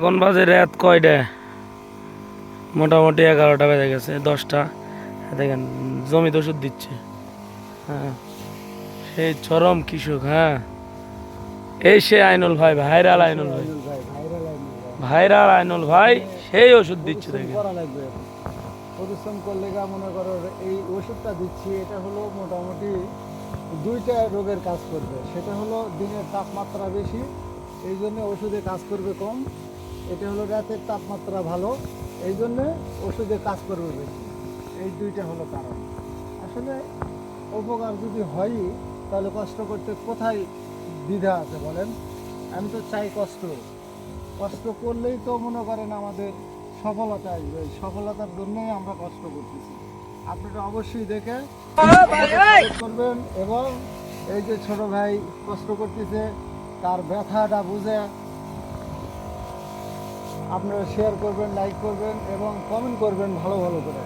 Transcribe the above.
এখন বাজে রাত কয়টা? মোটামুটি 11টা বেজে গেছে, 10টা। দেখেন জমিতে ওষুধ দিচ্ছে। হ্যাঁ, সেই চরম কৃষক। হ্যাঁ, এই সে আইনুল ভাই, ভাইরাল আইনুল ভাই, ভাইরাল আইনুল ভাই সেই ওষুধ দিচ্ছে। দেখেন পরিশ্রম করলে মনে করো এই ওষুধটা দিচ্ছি, এটা হলো মোটামুটি দুইটা রোগের কাজ করবে। সেটা হলো দিনের তাপমাত্রা বেশি, এই জন্য ওষুধে কাজ করবে কম। এটা হলো রাতের তাপমাত্রা ভালো, এই জন্যে ওষুধে কাজ করবে বেশি। এই দুইটা হলো কারণ। আসলে উপকার যদি হয়ই, তাহলে কষ্ট করতে কোথায় দ্বিধা আছে বলেন? আমি তো চাই কষ্ট করলেই তো মনে করেন আমাদের সফলতা আসবে। এই সফলতার জন্যই আমরা কষ্ট করতেছি। আপনারা অবশ্যই দেখে করবেন, এবং এই যে ছোট ভাই কষ্ট করতেছে তার ব্যথাটা বুঝে আপনারা শেয়ার করবেন, লাইক করবেন এবং কমেন্ট করবেন ভালো ভালো করে।